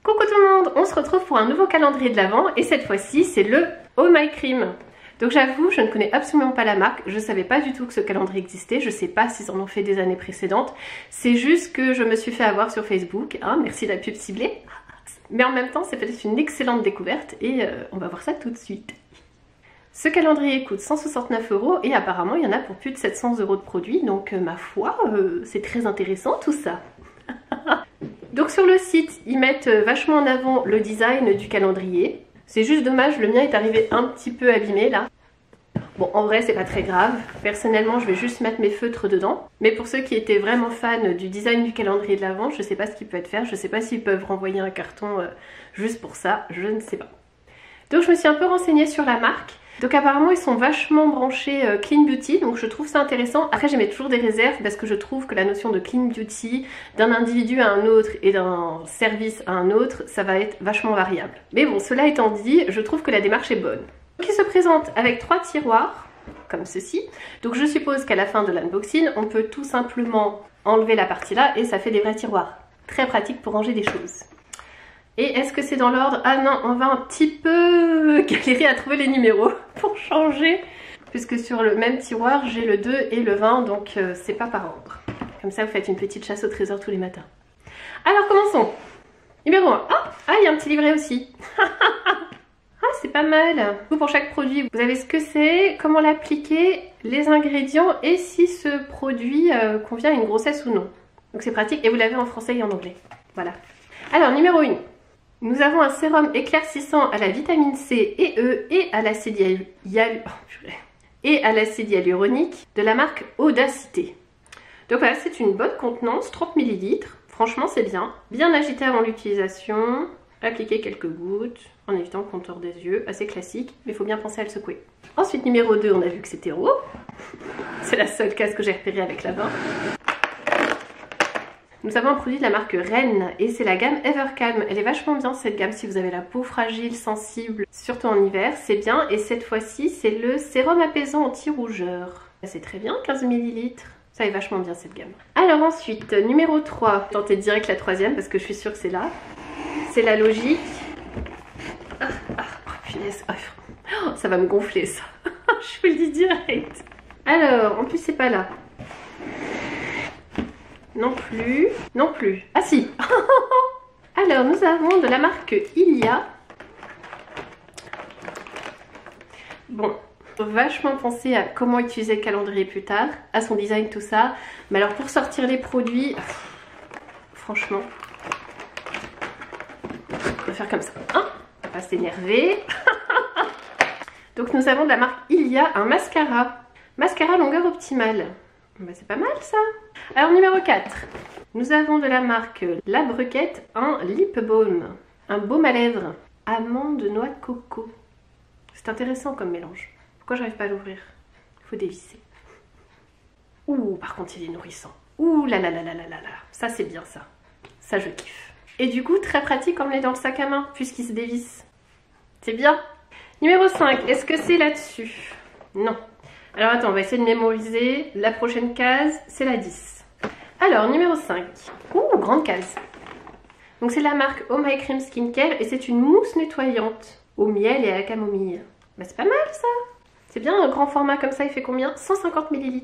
Coucou tout le monde, on se retrouve pour un nouveau calendrier de l'Avent et cette fois-ci c'est le Oh My Cream. Donc j'avoue, je ne connais absolument pas la marque, je ne savais pas du tout que ce calendrier existait, je ne sais pas s'ils en ont fait des années précédentes, c'est juste que je me suis fait avoir sur Facebook, hein, merci la pub ciblée, mais en même temps c'est peut-être une excellente découverte et on va voir ça tout de suite. Ce calendrier coûte 169 € et apparemment il y en a pour plus de 700 € de produits, donc ma foi, c'est très intéressant tout ça. Donc sur le site, ils mettent vachement en avant le design du calendrier. C'est juste dommage, le mien est arrivé un petit peu abîmé là. Bon, en vrai, c'est pas très grave. Personnellement, je vais juste mettre mes feutres dedans. Mais pour ceux qui étaient vraiment fans du design du calendrier de l'Avent, je sais pas ce qu'ils peuvent faire. Je sais pas s'ils peuvent renvoyer un carton juste pour ça. Je ne sais pas. Donc je me suis un peu renseignée sur la marque. Donc apparemment ils sont vachement branchés clean beauty, donc je trouve ça intéressant. Après j'émets toujours des réserves parce que je trouve que la notion de clean beauty d'un individu à un autre et d'un service à un autre, ça va être vachement variable. Mais bon, cela étant dit, je trouve que la démarche est bonne. Donc il se présente avec 3 tiroirs, comme ceci. Donc je suppose qu'à la fin de l'unboxing, on peut tout simplement enlever la partie là et ça fait des vrais tiroirs. Très pratique pour ranger des choses. Et est-ce que c'est dans l'ordre? Ah non, on va un petit peu galérer à trouver les numéros pour changer. Puisque sur le même tiroir, j'ai le 2 et le 20, donc c'est pas par ordre. Comme ça, vous faites une petite chasse au trésor tous les matins. Alors, commençons. Numéro 1. Ah, il y a un petit livret aussi. Ah, c'est pas mal. Pour chaque produit, vous avez ce que c'est, comment l'appliquer, les ingrédients et si ce produit convient à une grossesse ou non. Donc c'est pratique et vous l'avez en français et en anglais. Voilà. Alors, numéro 1. Nous avons un sérum éclaircissant à la vitamine C et E et à l'acide hyaluronique de la marque Audacité. Donc voilà, c'est une bonne contenance, 30 ml. Franchement, c'est bien. Bien agité avant l'utilisation. Appliquer quelques gouttes en évitant le contour des yeux. Assez classique, mais il faut bien penser à le secouer. Ensuite, numéro 2, on a vu que c'était RAW. C'est la seule case que j'ai repérée avec la main. Nous avons un produit de la marque Rennes et c'est la gamme Evercalm. Elle est vachement bien cette gamme si vous avez la peau fragile, sensible, surtout en hiver, c'est bien. Et cette fois-ci, c'est le sérum apaisant anti-rougeur. C'est très bien, 15 ml. Ça est vachement bien cette gamme. Alors ensuite, numéro 3. Tentez direct la troisième parce que je suis sûre que c'est là. C'est la logique. Oh punaise. Oh, ça va me gonfler ça. Je vous le dis direct. Alors, en plus c'est pas là. Non plus. Non plus. Ah si. Alors, nous avons de la marque Ilia. Bon, vachement penser à comment utiliser le calendrier plus tard, à son design, tout ça. Mais alors, pour sortir les produits, franchement, on va faire comme ça. Hein, on va pas s'énerver. Donc, nous avons de la marque Ilia un mascara. Mascara longueur optimale. Bah, c'est pas mal ça. Alors numéro 4, nous avons de la marque La Briquette un lip balm, un baume à lèvres, amande noix de coco. C'est intéressant comme mélange. Pourquoi j'arrive pas à l'ouvrir? Il faut dévisser. Ouh, par contre il est nourrissant. Ouh là là là là là là là. Ça c'est bien ça. Ça je kiffe. Et du coup très pratique comme il est dans le sac à main puisqu'il se dévisse. C'est bien. Numéro 5, est-ce que c'est là-dessus? Non. Alors attends, on va essayer de mémoriser. La prochaine case, c'est la 10. Alors, numéro 5. Ouh, grande case. Donc c'est la marque Oh My Cream Skincare et c'est une mousse nettoyante au miel et à la camomille. Bah c'est pas mal ça. C'est bien un grand format comme ça, il fait combien? 150 ml.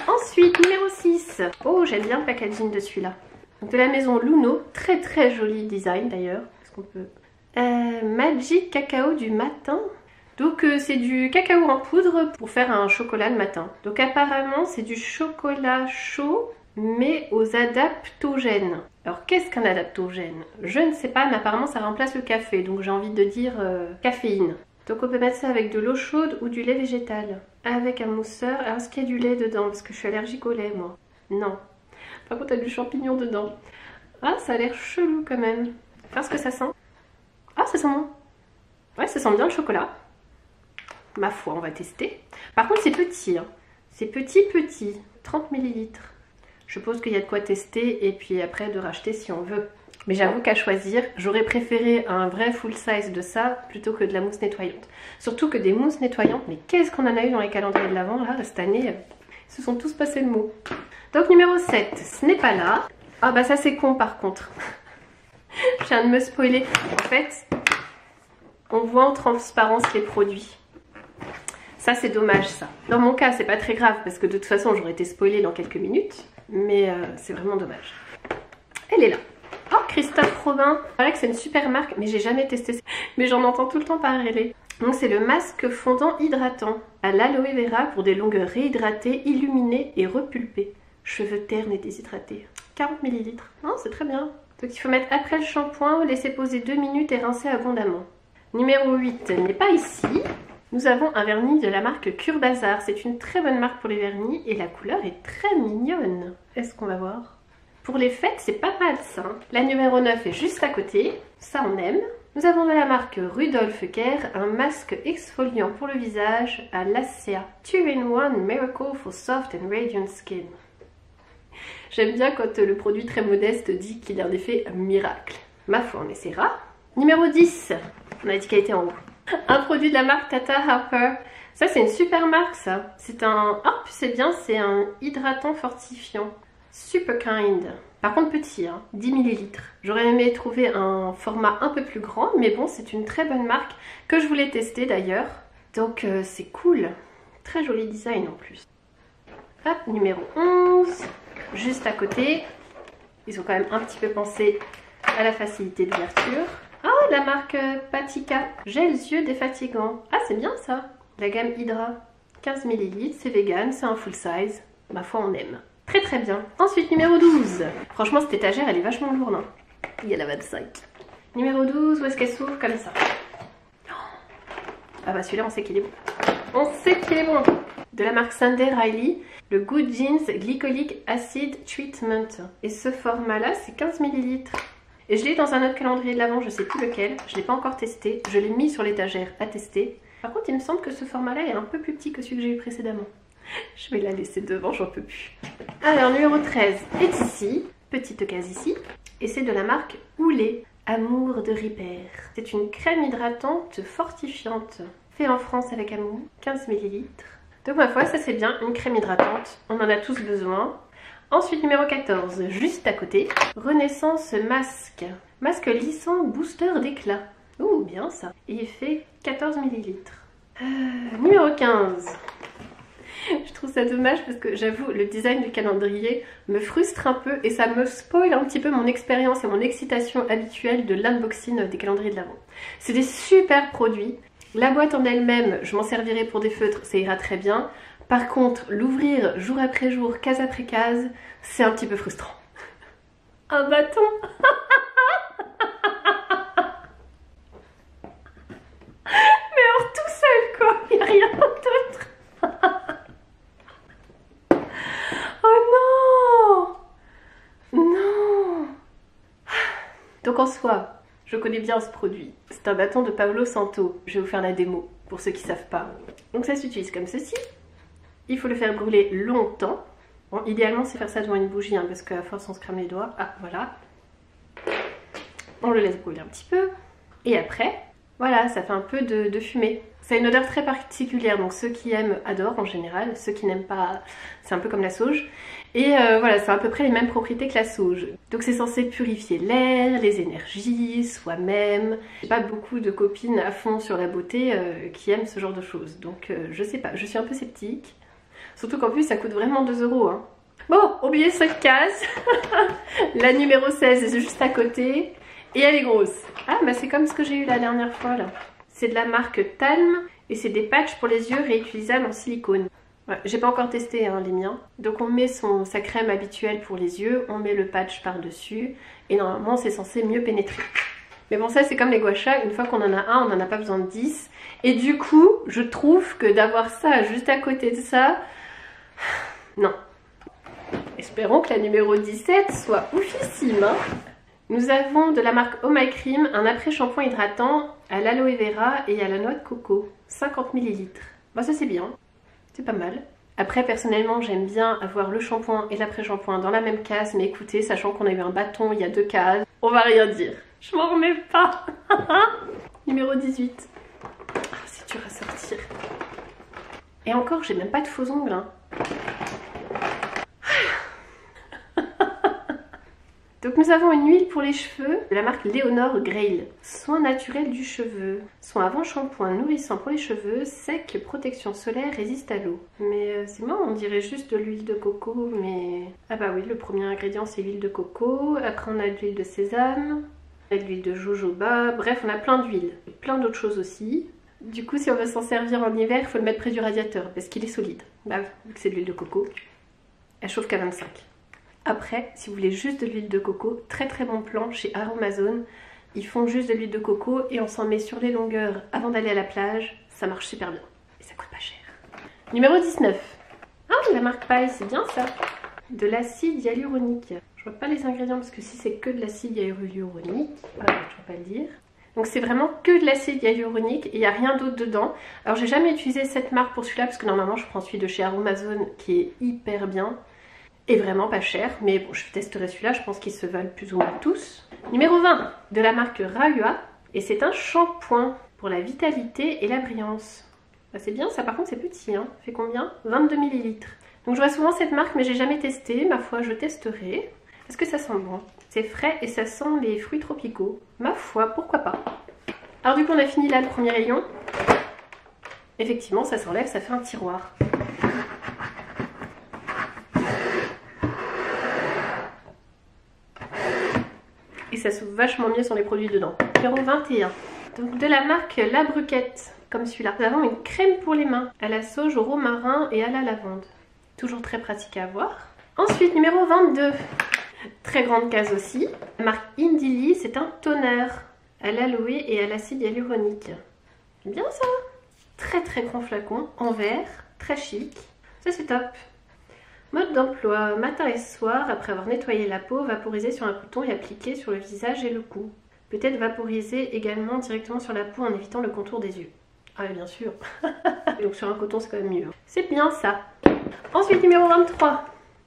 Ensuite, numéro 6. Oh, j'aime bien le packaging de celui-là. Donc de la maison Luno, très très joli design d'ailleurs. Est-ce qu'on peut... Magic Cacao du matin. Donc c'est du cacao en poudre pour faire un chocolat le matin. Donc apparemment c'est du chocolat chaud mais aux adaptogènes. Alors qu'est-ce qu'un adaptogène? Je ne sais pas, mais apparemment ça remplace le café. Donc j'ai envie de dire caféine. Donc on peut mettre ça avec de l'eau chaude ou du lait végétal. Avec un mousseur. Alors est-ce qu'il y a du lait dedans? Parce que je suis allergique au lait moi. Non. Par contre il y a du champignon dedans. Ah ça a l'air chelou quand même. Voir ce que ça sent. Ah ça sent bon. Ouais ça sent bien le chocolat. Ma foi, on va tester. Par contre, c'est petit. Hein. C'est petit. 30 ml. Je suppose qu'il y a de quoi tester et puis après de racheter si on veut. Mais j'avoue qu'à choisir, j'aurais préféré un vrai full size de ça plutôt que de la mousse nettoyante. Surtout que des mousses nettoyantes, mais qu'est-ce qu'on en a eu dans les calendriers de l'Avent là, cette année? Ils se sont tous passés le mot. Donc numéro 7, ce n'est pas là. Ah bah ça c'est con par contre. Je viens de me spoiler. En fait, on voit en transparence les produits. Ça, c'est dommage, ça. Dans mon cas, c'est pas très grave parce que de toute façon, j'aurais été spoilée dans quelques minutes. Mais c'est vraiment dommage. Elle est là. Oh, Christophe Robin. C'est vrai que c'est une super marque, mais j'ai jamais testé ça. Mais j'en entends tout le temps parler. Donc, c'est le masque fondant hydratant à l'aloe vera pour des longueurs réhydratées, illuminées et repulpées. Cheveux ternes et déshydratés. 40 ml. Oh, c'est très bien. Donc, il faut mettre après le shampoing, laisser poser 2 minutes et rincer abondamment. Numéro 8 n'est pas ici. Nous avons un vernis de la marque Cure Bazar. C'est une très bonne marque pour les vernis et la couleur est très mignonne. Est-ce qu'on va voir? Pour les fêtes, c'est pas mal ça. La numéro 9 est juste à côté. Ça, on aime. Nous avons de la marque Rudolph Kerr un masque exfoliant pour le visage à l'ACEA. 2-in-1 Miracle for Soft and Radiant Skin. J'aime bien quand le produit très modeste dit qu'il y a un effet miracle. Ma foi, on essaiera. Numéro 10. On a dit qu'elle était en haut. Un produit de la marque Tata Harper. Ça, c'est une super marque, ça. C'est un... Ah, c'est bien, c'est un hydratant fortifiant. Super Kind. Par contre, petit, hein, 10 ml. J'aurais aimé trouver un format un peu plus grand, mais bon, c'est une très bonne marque que je voulais tester d'ailleurs. Donc, c'est cool. Très joli design en plus. Hop, numéro 11. Juste à côté. Ils ont quand même un petit peu pensé à la facilité d'ouverture. Ah, la marque Patika. Gel yeux défatigant. Ah, c'est bien ça. La gamme Hydra. 15 ml, c'est vegan, c'est un full size. Ma foi, on aime. Très très bien. Ensuite, numéro 12. Franchement, cette étagère, elle est vachement lourde. Hein. Il y a la 25. Numéro 12, où est-ce qu'elle s'ouvre? Comme ça. Ah bah celui-là, on sait qu'il est bon. On sait qu'il est bon. De la marque Sunday Riley, le Good Jeans Glycolic Acid Treatment. Et ce format-là, c'est 15 ml. Et je l'ai dans un autre calendrier de l'Avent, je sais plus lequel. Je ne l'ai pas encore testé. Je l'ai mis sur l'étagère à tester. Par contre, il me semble que ce format-là est un peu plus petit que celui que j'ai eu précédemment. Je vais la laisser devant, j'en peux plus. Alors, numéro 13 est ici. Petite case ici. Et c'est de la marque Houlet. Amour de Ripper. C'est une crème hydratante fortifiante. Fait en France avec amour. 15 ml. Donc ma foi, ça c'est bien. Une crème hydratante. On en a tous besoin. Ensuite, numéro 14, juste à côté. Renaissance Masque. Masque lissant booster d'éclat. Ouh, bien ça. Et il fait 14 ml. Numéro 15. Je trouve ça dommage parce que j'avoue, le design du calendrier me frustre un peu et ça me spoil un petit peu mon expérience et mon excitation habituelle de l'unboxing des calendriers de l'Avent. C'est des super produits. La boîte en elle-même, je m'en servirai pour des feutres, ça ira très bien. Par contre, l'ouvrir jour après jour, case après case, c'est un petit peu frustrant. Un bâton. Mais alors tout seul quoi, il n'y a rien d'autre. Oh non. Non. Donc en soi, je connais bien ce produit. C'est un bâton de Paolo Santo. Je vais vous faire la démo pour ceux qui ne savent pas. Donc ça s'utilise comme ceci. Il faut le faire brûler longtemps. Bon, idéalement, c'est faire ça devant une bougie, hein, parce qu'à force, on se crame les doigts. Ah, voilà. On le laisse brûler un petit peu. Et après, voilà, ça fait un peu de fumée. Ça a une odeur très particulière, donc ceux qui aiment adorent en général. Ceux qui n'aiment pas, c'est un peu comme la sauge. Et voilà, c'est à peu près les mêmes propriétés que la sauge. Donc c'est censé purifier l'air, les énergies, soi-même. J'ai pas beaucoup de copines à fond sur la beauté qui aiment ce genre de choses. Donc je sais pas, je suis un peu sceptique. Surtout qu'en plus ça coûte vraiment 2 €. Hein. Bon, oubliez cette case. La numéro 16 est juste à côté. Et elle est grosse. Ah bah c'est comme ce que j'ai eu la dernière fois là. C'est de la marque Talm. Et c'est des patchs pour les yeux réutilisables en silicone. Ouais, j'ai pas encore testé hein, les miens. Donc on met sa crème habituelle pour les yeux. On met le patch par dessus. Et normalement c'est censé mieux pénétrer. Mais bon ça c'est comme les gua sha. Une fois qu'on en a un, on n'en a pas besoin de 10. Et du coup je trouve que d'avoir ça juste à côté de ça... Non. Espérons que la numéro 17 soit oufissime. Hein. Nous avons de la marque Oh My Cream un après-shampoing hydratant à l'aloe vera et à la noix de coco. 50 ml. Bah ça c'est bien. C'est pas mal. Après personnellement j'aime bien avoir le shampoing et l'après-shampoing dans la même case. Mais écoutez, sachant qu'on a eu un bâton il y a 2 cases, on va rien dire. Je m'en remets pas. Numéro 18. Ah, c'est dur à sortir. Et encore, j'ai même pas de faux ongles. Hein. Donc nous avons une huile pour les cheveux de la marque Léonore Grail. Soin naturel du cheveu. Soin avant shampoing nourrissant pour les cheveux, sec, protection solaire, résiste à l'eau. Mais c'est marrant, on dirait juste de l'huile de coco, mais... Ah bah oui, le premier ingrédient c'est l'huile de coco. Après on a de l'huile de sésame, de l'huile de jojoba. Bref, on a plein d'huiles. Et plein d'autres choses aussi. Du coup, si on veut s'en servir en hiver, il faut le mettre près du radiateur parce qu'il est solide. Bah, vu que c'est de l'huile de coco, elle chauffe qu'à 25. Après, si vous voulez juste de l'huile de coco, très très bon plan chez Aromazone. Ils font juste de l'huile de coco et on s'en met sur les longueurs avant d'aller à la plage. Ça marche super bien et ça coûte pas cher. Numéro 19. Ah, la marque Paille, c'est bien ça. De l'acide hyaluronique. Je vois pas les ingrédients parce que si c'est que de l'acide hyaluronique, voilà, je vais pas le dire. Donc c'est vraiment que de l'acide hyaluronique et il n'y a rien d'autre dedans. Alors j'ai jamais utilisé cette marque pour celui-là parce que normalement je prends celui de chez Aromazone qui est hyper bien et vraiment pas cher. Mais bon, je testerai celui-là, je pense qu'ils se valent plus ou moins tous. Numéro 20 de la marque Rahua et c'est un shampoing pour la vitalité et la brillance. Bah, c'est bien ça, par contre c'est petit, hein. Fait combien? 22 ml. Donc je vois souvent cette marque mais j'ai jamais testé, ma foi je testerai. Est-ce que ça sent bon? C'est frais et ça sent les fruits tropicaux. Ma foi, pourquoi pas. Alors du coup on a fini là le premier rayon. Effectivement ça s'enlève, ça fait un tiroir. Et ça s'ouvre vachement mieux sans les produits dedans. Numéro 21. Donc de la marque La Bruquette, comme celui-là. Nous avons une crème pour les mains à la sauge, au romarin et à la lavande. Toujours très pratique à avoir. Ensuite numéro 22. Très grande case aussi. La marque Indili, c'est un toner à l'aloe et à l'acide hyaluronique. Bien ça. Très très grand flacon en verre, très chic. Ça c'est top. Mode d'emploi, matin et soir, après avoir nettoyé la peau, vaporiser sur un coton et appliquer sur le visage et le cou. Peut-être vaporiser également directement sur la peau en évitant le contour des yeux. Ah oui, bien sûr. Donc sur un coton c'est quand même mieux. C'est bien ça. Ensuite numéro 23.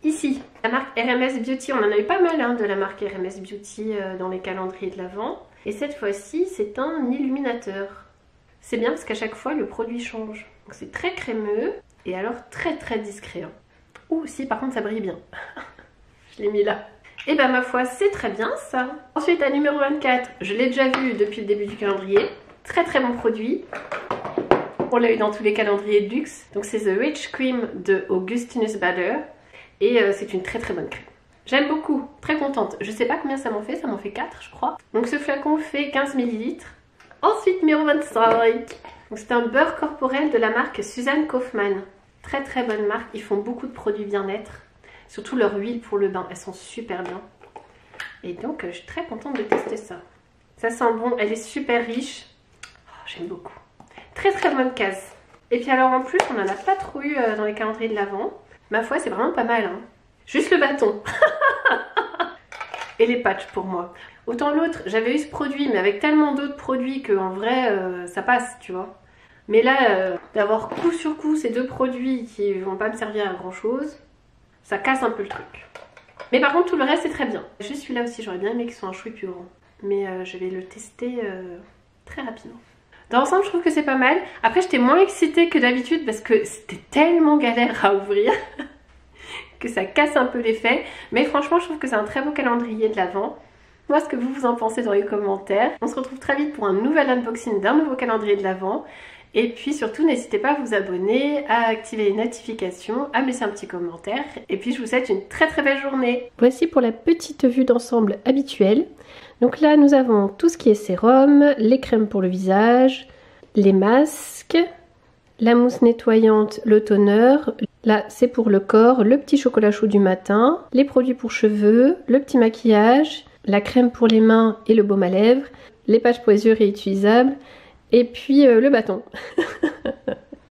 Ici, la marque RMS Beauty, on en a eu pas mal hein, de la marque RMS Beauty dans les calendriers de l'Avent. Et cette fois-ci, c'est un illuminateur. C'est bien parce qu'à chaque fois, le produit change. Donc c'est très crémeux et alors très très discret. Hein. Ouh, si par contre ça brille bien. Je l'ai mis là. Et ben ma foi, c'est très bien ça. Ensuite, à numéro 24, je l'ai déjà vu depuis le début du calendrier. Très très bon produit. On l'a eu dans tous les calendriers de luxe. Donc c'est The Rich Cream de Augustinus Bader. Et c'est une très très bonne crème. J'aime beaucoup, très contente. Je sais pas combien ça m'en fait 4 je crois. Donc ce flacon fait 15 ml. Ensuite numéro 25. C'est un beurre corporel de la marque Suzanne Kaufmann. Très très bonne marque, ils font beaucoup de produits bien-être. Surtout leur huile pour le bain, elles sont super bien. Et donc je suis très contente de tester ça. Ça sent bon, elle est super riche. Oh, j'aime beaucoup. Très très bonne case. Et puis alors en plus on en a pas trop eu dans les calendriers de l'Avent. Ma foi, c'est vraiment pas mal. Hein. Juste le bâton. Et les patchs pour moi. Autant l'autre, j'avais eu ce produit, mais avec tellement d'autres produits qu'en vrai, ça passe, tu vois. Mais là, d'avoir coup sur coup ces deux produits qui vont pas me servir à grand chose, ça casse un peu le truc. Mais par contre, tout le reste, c'est très bien. Juste celui-là aussi, j'aurais bien aimé qu'il soit un chouïa plus grand. Mais je vais le tester très rapidement. Dans l'ensemble, je trouve que c'est pas mal. Après, j'étais moins excitée que d'habitude parce que c'était tellement galère à ouvrir que ça casse un peu l'effet. Mais franchement, je trouve que c'est un très beau calendrier de l'Avent. Moi, ce que vous en pensez dans les commentaires. On se retrouve très vite pour un nouvel unboxing d'un nouveau calendrier de l'Avent. Et puis surtout, n'hésitez pas à vous abonner, à activer les notifications, à me laisser un petit commentaire. Et puis, je vous souhaite une très très belle journée. Voici pour la petite vue d'ensemble habituelle. Donc là, nous avons tout ce qui est sérum, les crèmes pour le visage, les masques, la mousse nettoyante, le toner. Là, c'est pour le corps, le petit chocolat chaud du matin, les produits pour cheveux, le petit maquillage, la crème pour les mains et le baume à lèvres, les patchs pour les yeux réutilisables, et puis le bâton.